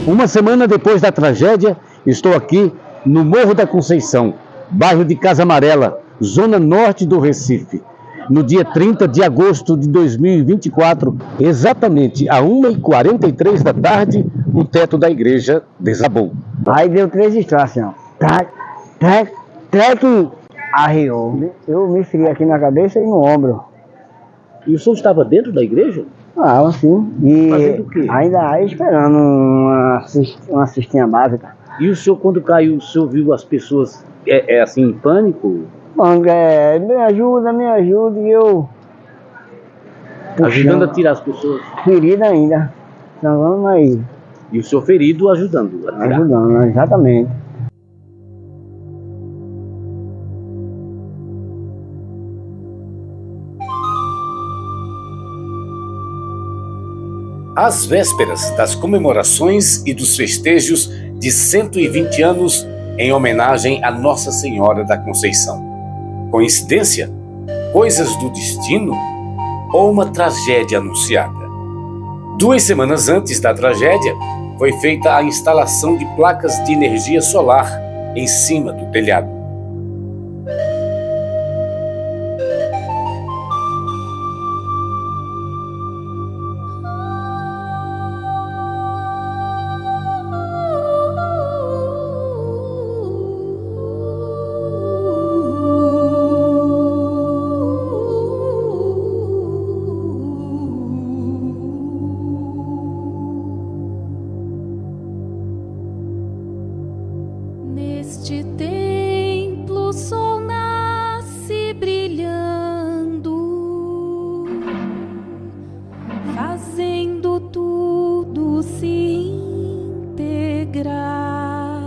Uma semana depois da tragédia, estou aqui no Morro da Conceição, bairro de Casa Amarela, zona norte do Recife. No dia 30 de agosto de 2024, exatamente a 1h43 da tarde, o teto da igreja desabou. Aí deu 3 estraços, assim, ó. Que arriou. Eu me feri aqui na cabeça e no ombro. E o senhor estava dentro da igreja? Ah, sim. E fazendo o quê? ainda aí esperando uma cestinha básica. E o senhor, quando caiu, o senhor viu as pessoas assim em pânico? Bom, me ajuda, e eu... Ajudando a tirar as pessoas? Ferido ainda. Então vamos aí. E o senhor ferido ajudando a tirar? Ajudando, exatamente. Às vésperas das comemorações e dos festejos de 120 anos em homenagem a Nossa Senhora da Conceição. Coincidência? Coisas do destino? Ou uma tragédia anunciada? 2 semanas antes da tragédia, foi feita a instalação de placas de energia solar em cima do telhado. Neste templo o sol nasce brilhando, fazendo tudo se integrar,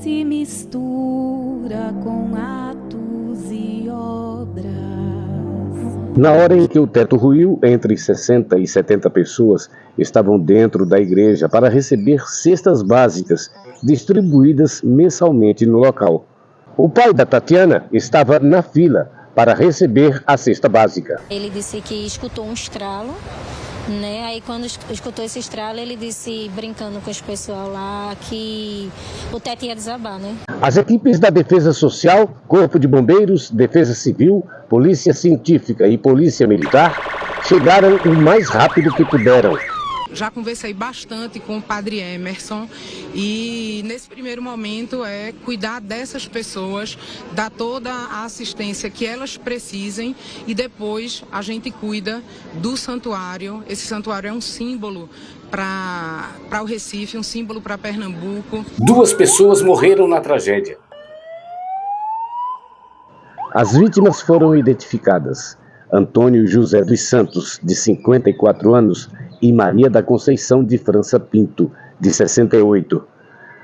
se mistura com atos e obras. Na hora em que o teto ruiu, entre 60 e 70 pessoas estavam dentro da igreja para receber cestas básicas distribuídas mensalmente no local. O pai da Tatiana estava na fila para receber a cesta básica. Ele disse que escutou um estralo, né? Aí quando escutou esse estralo, ele disse, brincando com os pessoal lá, que o teto ia desabar, né? As equipes da Defesa Social, Corpo de Bombeiros, Defesa Civil, Polícia Científica e Polícia Militar chegaram o mais rápido que puderam. Já conversei bastante com o padre Emerson e nesse primeiro momento é cuidar dessas pessoas, dar toda a assistência que elas precisem e depois a gente cuida do santuário. Esse santuário é um símbolo para o Recife, um símbolo para Pernambuco. 2 pessoas morreram na tragédia. As vítimas foram identificadas: Antônio José dos Santos, de 54 anos, e Maria da Conceição de França Pinto, de 68.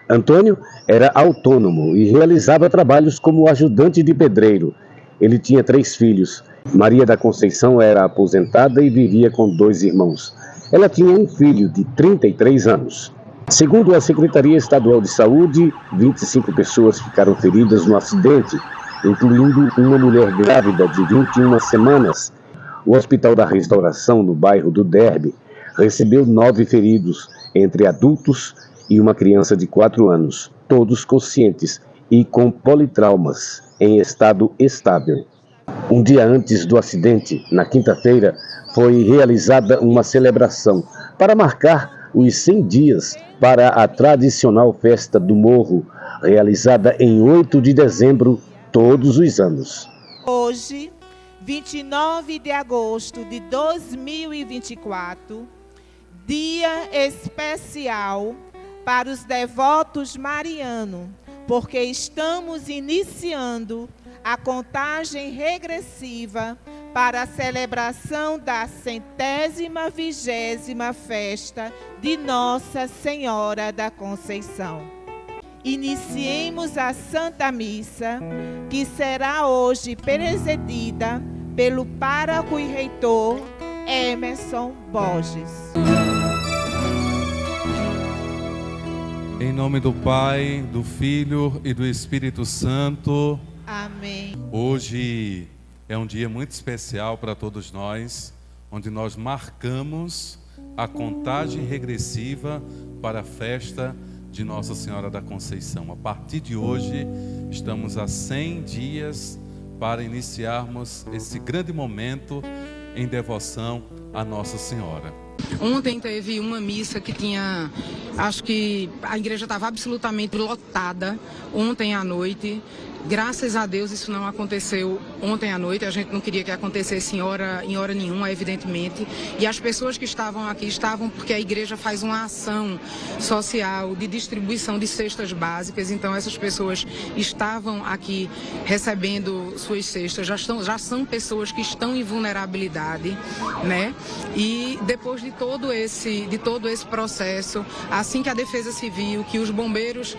Antônio era autônomo e realizava trabalhos como ajudante de pedreiro. Ele tinha 3 filhos. Maria da Conceição era aposentada e vivia com 2 irmãos. Ela tinha um filho de 33 anos. Segundo a Secretaria Estadual de Saúde, 25 pessoas ficaram feridas no acidente, incluindo uma mulher grávida de 21 semanas. O Hospital da Restauração, no bairro do Derby, recebeu 9 feridos, entre adultos e uma criança de 4 anos, todos conscientes e com politraumas, em estado estável. Um dia antes do acidente, na quinta-feira, foi realizada uma celebração para marcar os 100 dias para a tradicional festa do Morro, realizada em 8 de dezembro, todos os anos. Hoje, 29 de agosto de 2024, dia especial para os devotos marianos, porque estamos iniciando a contagem regressiva para a celebração da 120ª festa de Nossa Senhora da Conceição. Iniciemos a Santa Missa, que será hoje presidida pelo pároco e reitor Emerson Borges. Em nome do Pai, do Filho e do Espírito Santo. Amém. Hoje é um dia muito especial para todos nós, onde nós marcamos a contagem regressiva para a festa de Nossa Senhora da Conceição. A partir de hoje, estamos a 100 dias para iniciarmos esse grande momento em devoção a Nossa Senhora. Ontem teve uma missa que tinha, acho que a igreja estava absolutamente lotada ontem à noite. Graças a Deus isso não aconteceu ontem à noite, a gente não queria que acontecesse em hora nenhuma, evidentemente. E as pessoas que estavam aqui estavam porque a igreja faz uma ação social de distribuição de cestas básicas, então essas pessoas estavam aqui recebendo suas cestas, já são pessoas que estão em vulnerabilidade, né? E depois de todo esse processo, assim que a Defesa Civil, que os bombeiros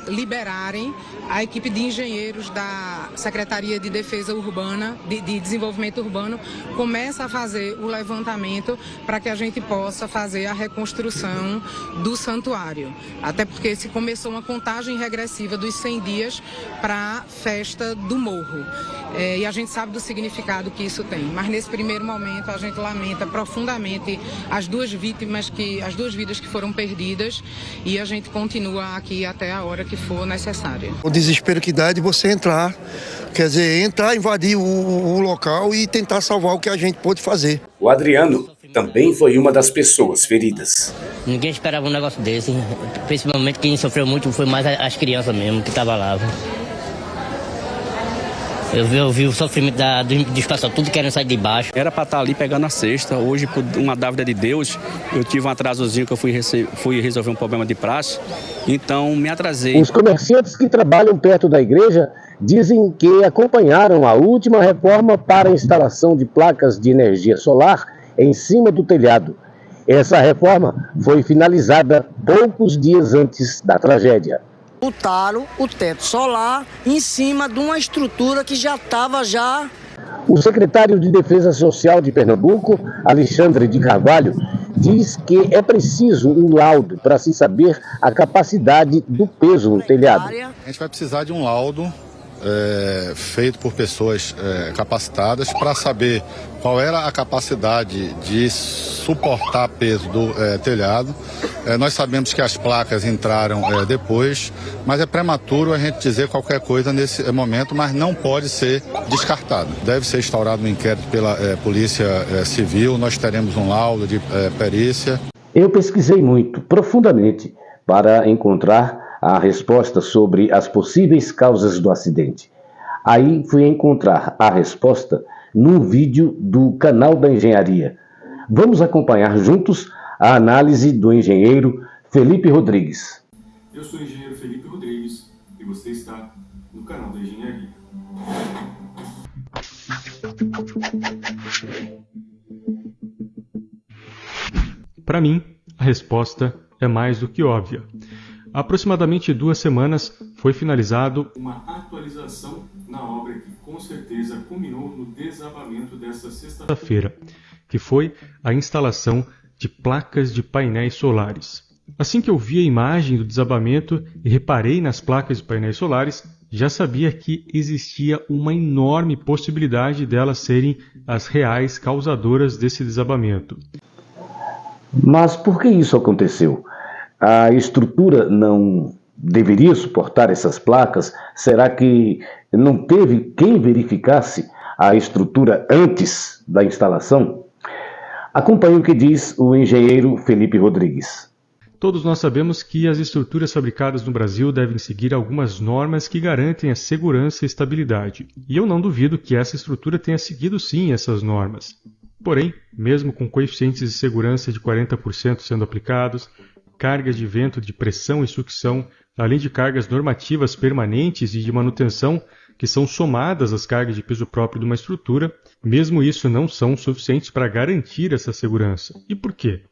liberarem, a equipe de engenheiros da Secretaria de Defesa Urbana, de Desenvolvimento Urbano, começa a fazer o levantamento para que a gente possa fazer a reconstrução do santuário. Até porque se começou uma contagem regressiva dos 100 dias para a festa do Morro. E a gente sabe do significado que isso tem. Mas nesse primeiro momento a gente lamenta profundamente as duas vidas que foram perdidas, e a gente continua aqui até a hora que for necessária. O desespero que dá é de você entrar, quer dizer, invadir o local e tentar salvar o que a gente pôde fazer. O Adriano também foi uma das pessoas feridas. Ninguém esperava um negócio desse, principalmente quem sofreu muito foi mais as crianças mesmo que estavam lá. Eu vi o sofrimento dos pessoal, tudo querendo sair de baixo. Era para estar ali pegando a cesta. Hoje, por uma dávida de Deus, eu tive um atrasozinho que eu fui resolver um problema de praxe, então me atrasei. Os comerciantes que trabalham perto da igreja dizem que acompanharam a última reforma para a instalação de placas de energia solar em cima do telhado. Essa reforma foi finalizada poucos dias antes da tragédia. Botaram o teto solar em cima de uma estrutura que já estava O secretário de Defesa Social de Pernambuco, Alexandre de Carvalho, diz que é preciso um laudo para se saber a capacidade do peso no telhado. A gente vai precisar de um laudo feito por pessoas capacitadas para saber qual era a capacidade de suportar peso do telhado. Nós sabemos que as placas entraram depois, mas é prematuro a gente dizer qualquer coisa nesse momento, mas não pode ser descartado. Deve ser instaurado um inquérito pela Polícia Civil, nós teremos um laudo de perícia. Eu pesquisei muito, profundamente, para encontrar a resposta sobre as possíveis causas do acidente. Aí fui encontrar a resposta num vídeo do canal da Engenharia. Vamos acompanhar juntos a análise do engenheiro Felipe Rodrigues. Eu sou o engenheiro Felipe Rodrigues e você está no canal da Engenharia. Para mim, a resposta é mais do que óbvia. Há aproximadamente 2 semanas foi finalizado uma atualização na obra que com certeza culminou no desabamento desta sexta-feira, que foi a instalação de placas de painéis solares. Assim que eu vi a imagem do desabamento e reparei nas placas de painéis solares, já sabia que existia uma enorme possibilidade delas serem as reais causadoras desse desabamento. Mas por que isso aconteceu? A estrutura não deveria suportar essas placas? Será que não teve quem verificasse a estrutura antes da instalação? Acompanhe o que diz o engenheiro Felipe Rodrigues. Todos nós sabemos que as estruturas fabricadas no Brasil devem seguir algumas normas que garantem a segurança e estabilidade. E eu não duvido que essa estrutura tenha seguido sim essas normas. Porém, mesmo com coeficientes de segurança de 40% sendo aplicados, cargas de vento de pressão e sucção, além de cargas normativas permanentes e de manutenção, que são somadas às cargas de peso próprio de uma estrutura, mesmo isso não são suficientes para garantir essa segurança. E por quê?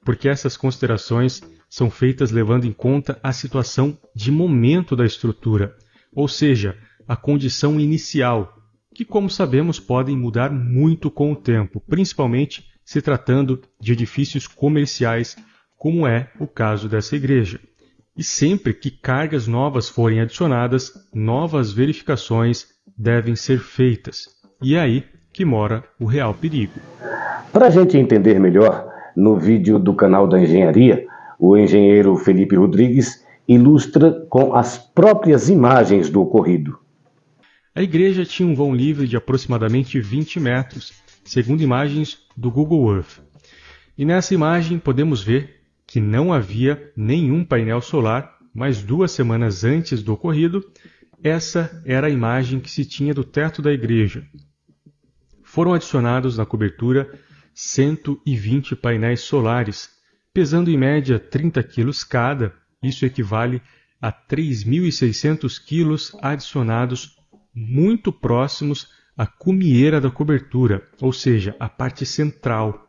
Porque essas considerações são feitas levando em conta a situação de momento da estrutura, ou seja, a condição inicial, que, como sabemos, podem mudar muito com o tempo, principalmente se tratando de edifícios comerciais como é o caso dessa igreja. E sempre que cargas novas forem adicionadas, novas verificações devem ser feitas. E é aí que mora o real perigo. Para a gente entender melhor, no vídeo do canal da Engenharia, o engenheiro Felipe Rodrigues ilustra com as próprias imagens do ocorrido. A igreja tinha um vão livre de aproximadamente 20 metros, segundo imagens do Google Earth. E nessa imagem podemos ver que não havia nenhum painel solar, mas 2 semanas antes do ocorrido, essa era a imagem que se tinha do teto da igreja. Foram adicionados na cobertura 120 painéis solares, pesando em média 30 quilos cada. Isso equivale a 3.600 quilos adicionados muito próximos à cumieira da cobertura, ou seja, a parte central.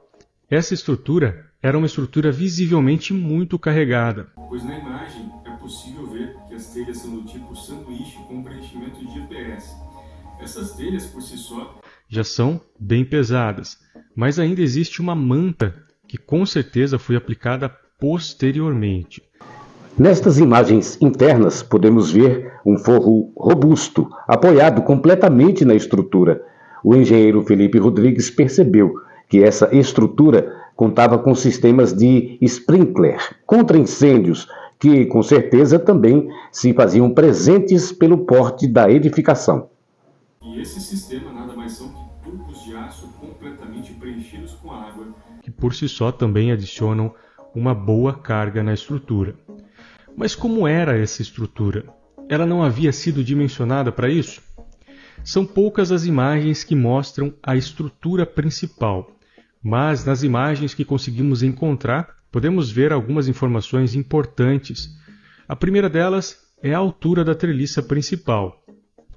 Essa estrutura era uma estrutura visivelmente muito carregada. Pois na imagem é possível ver que as telhas são do tipo sanduíche com preenchimento de EPS. Essas telhas por si só já são bem pesadas, mas ainda existe uma manta que com certeza foi aplicada posteriormente. Nestas imagens internas podemos ver um forro robusto, apoiado completamente na estrutura. O engenheiro Felipe Rodrigues percebeu que essa estrutura contava com sistemas de sprinkler contra incêndios, que com certeza também se faziam presentes pelo porte da edificação. E esse sistema nada mais são que tubos de aço completamente preenchidos com água, que por si só também adicionam uma boa carga na estrutura. Mas como era essa estrutura? Ela não havia sido dimensionada para isso? São poucas as imagens que mostram a estrutura principal, mas nas imagens que conseguimos encontrar, podemos ver algumas informações importantes. A primeira delas é a altura da treliça principal.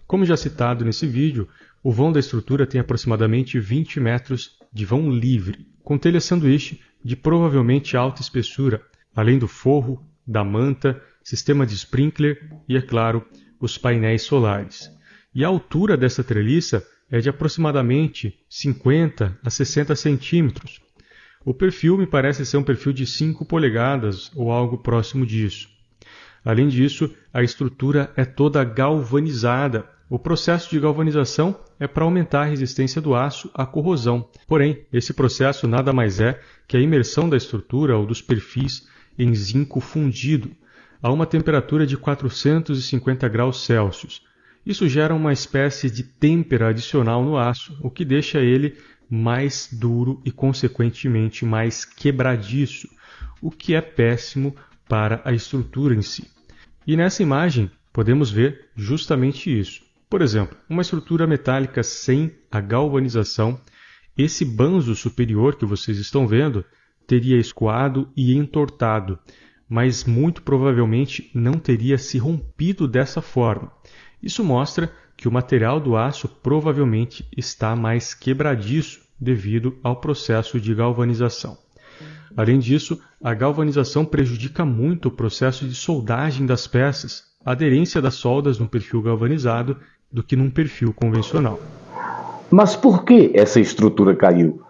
Como já citado nesse vídeo, o vão da estrutura tem aproximadamente 20 metros de vão livre, com telha sanduíche de provavelmente alta espessura, além do forro, da manta, sistema de sprinkler e, é claro, os painéis solares. E a altura dessa treliça é de aproximadamente 50 a 60 centímetros. O perfil me parece ser um perfil de 5 polegadas ou algo próximo disso. Além disso, a estrutura é toda galvanizada. O processo de galvanização é para aumentar a resistência do aço à corrosão. Porém, esse processo nada mais é que a imersão da estrutura ou dos perfis em zinco fundido a uma temperatura de 450 graus Celsius. Isso gera uma espécie de têmpera adicional no aço, o que deixa ele mais duro e, consequentemente, mais quebradiço, o que é péssimo para a estrutura em si. E nessa imagem podemos ver justamente isso. Por exemplo, uma estrutura metálica sem a galvanização, esse banzo superior que vocês estão vendo teria escoado e entortado, mas muito provavelmente não teria se rompido dessa forma. Isso mostra que o material do aço provavelmente está mais quebradiço devido ao processo de galvanização. Além disso, a galvanização prejudica muito o processo de soldagem das peças, a aderência das soldas num perfil galvanizado do que num perfil convencional. Mas por que essa estrutura caiu?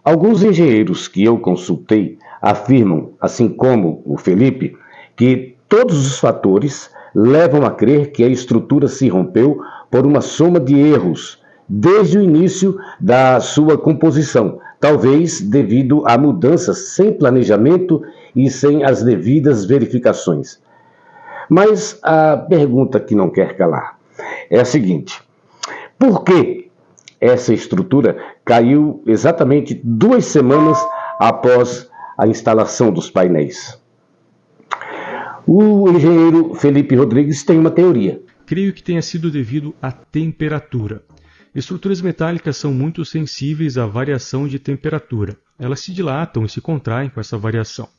Alguns engenheiros que eu consultei afirmam, assim como o Felipe, que todos os fatores levam a crer que a estrutura se rompeu por uma soma de erros desde o início da sua composição, talvez devido a mudanças sem planejamento e sem as devidas verificações. Mas a pergunta que não quer calar é a seguinte: por que essa estrutura caiu exatamente 2 semanas após a instalação dos painéis? O engenheiro Felipe Rodrigues tem uma teoria. Creio que tenha sido devido à temperatura. Estruturas metálicas são muito sensíveis à variação de temperatura. Elas se dilatam e se contraem com essa variação.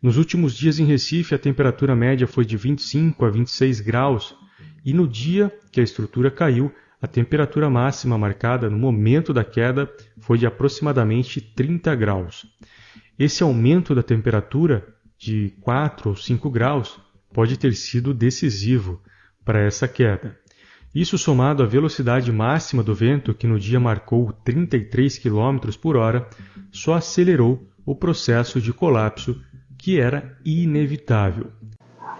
Nos últimos dias em Recife, a temperatura média foi de 25 a 26 graus, e no dia que a estrutura caiu, a temperatura máxima marcada no momento da queda foi de aproximadamente 30 graus. Esse aumento da temperatura de 4 ou 5 graus pode ter sido decisivo para essa queda. Isso somado à velocidade máxima do vento, que no dia marcou 33 km por hora, só acelerou o processo de colapso que era inevitável.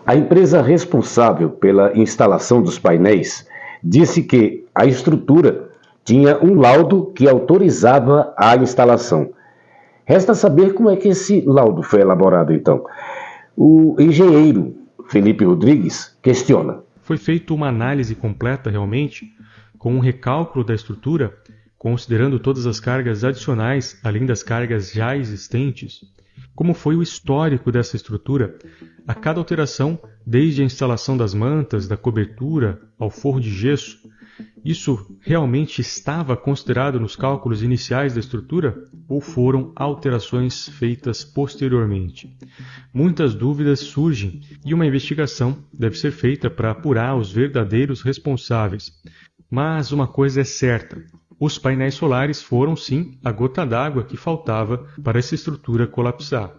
A empresa responsável pela instalação dos painéis disse que a estrutura tinha um laudo que autorizava a instalação. Resta saber como é que esse laudo foi elaborado, então. O engenheiro Felipe Rodrigues questiona. Foi feita uma análise completa, realmente, com um recálculo da estrutura, considerando todas as cargas adicionais, além das cargas já existentes? Como foi o histórico dessa estrutura? A cada alteração, desde a instalação das mantas, da cobertura, ao forro de gesso, isso realmente estava considerado nos cálculos iniciais da estrutura ou foram alterações feitas posteriormente? Muitas dúvidas surgem e uma investigação deve ser feita para apurar os verdadeiros responsáveis. Mas uma coisa é certa: os painéis solares foram sim a gota d'água que faltava para essa estrutura colapsar.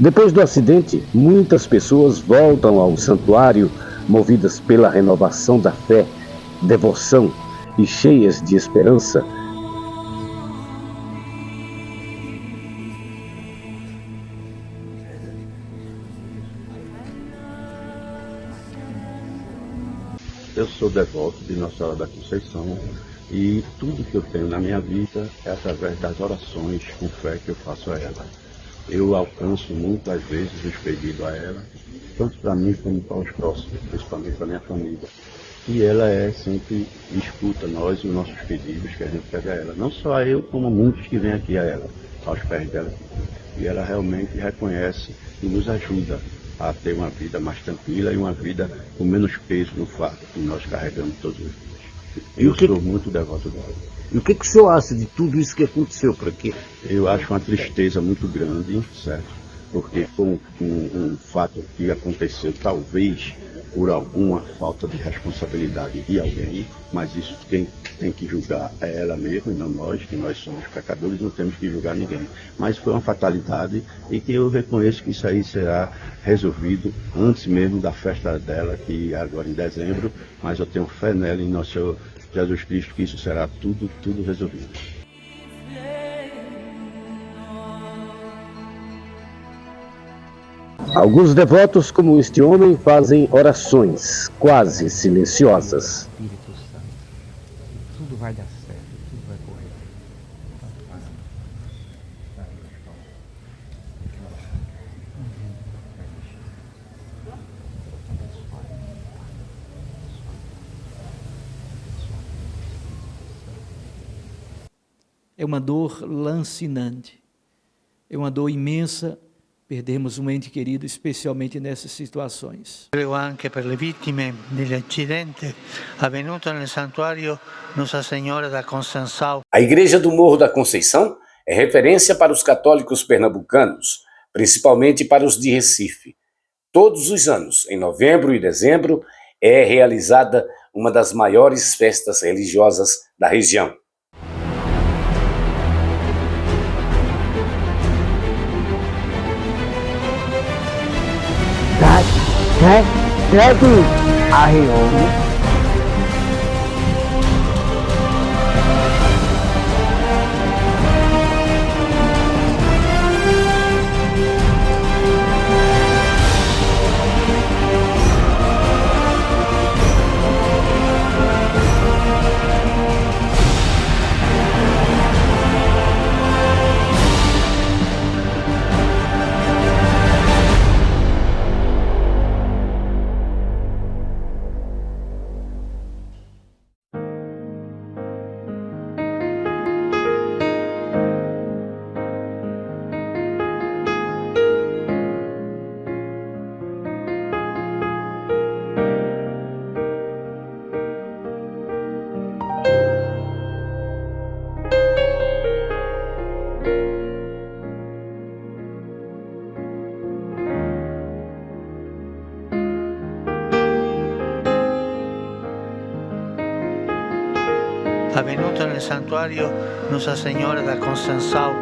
Depois do acidente, muitas pessoas voltam ao santuário movidas pela renovação da fé, devoção e cheias de esperança. Eu sou devoto de Nossa Senhora da Conceição e tudo que eu tenho na minha vida é através das orações com fé que eu faço a ela. Eu alcanço muitas vezes os pedidos a ela, tanto para mim como para os próximos, principalmente para a minha família. E ela sempre escuta nós os nossos pedidos que a gente pede a ela. Não só eu, como muitos que vêm aqui a ela, aos pés dela. E ela realmente reconhece e nos ajuda a ter uma vida mais tranquila e uma vida com menos peso no fardo que nós carregamos todos os dias. Eu sou muito devoto dela. E o que o senhor acha de tudo isso que aconteceu por aqui? Eu acho uma tristeza muito grande, certo? Porque foi um fato que aconteceu talvez por alguma falta de responsabilidade de alguém, mas isso quem tem que julgar é ela mesma e não nós, que nós somos pecadores, não temos que julgar ninguém. Mas foi uma fatalidade e que eu reconheço que isso aí será resolvido antes mesmo da festa dela, que é agora em dezembro, mas eu tenho fé nela e em nosso Senhor Jesus Cristo que isso será tudo resolvido. Alguns devotos, como este homem, fazem orações quase silenciosas. Espírito Santo, tudo vai dar certo, tudo vai correr. É uma dor lancinante, é uma dor imensa. Perdemos um ente querido, especialmente nessas situações. Prego anche per le vittime dell'incidente avvenuto nel santuário Nossa Senhora da Conceição. A Igreja do Morro da Conceição é referência para os católicos pernambucanos, principalmente para os de Recife. Todos os anos, em novembro e dezembro, é realizada uma das maiores festas religiosas da região. Segue a Rio. Avvenuto nel santuário Nossa Senhora da Conceição.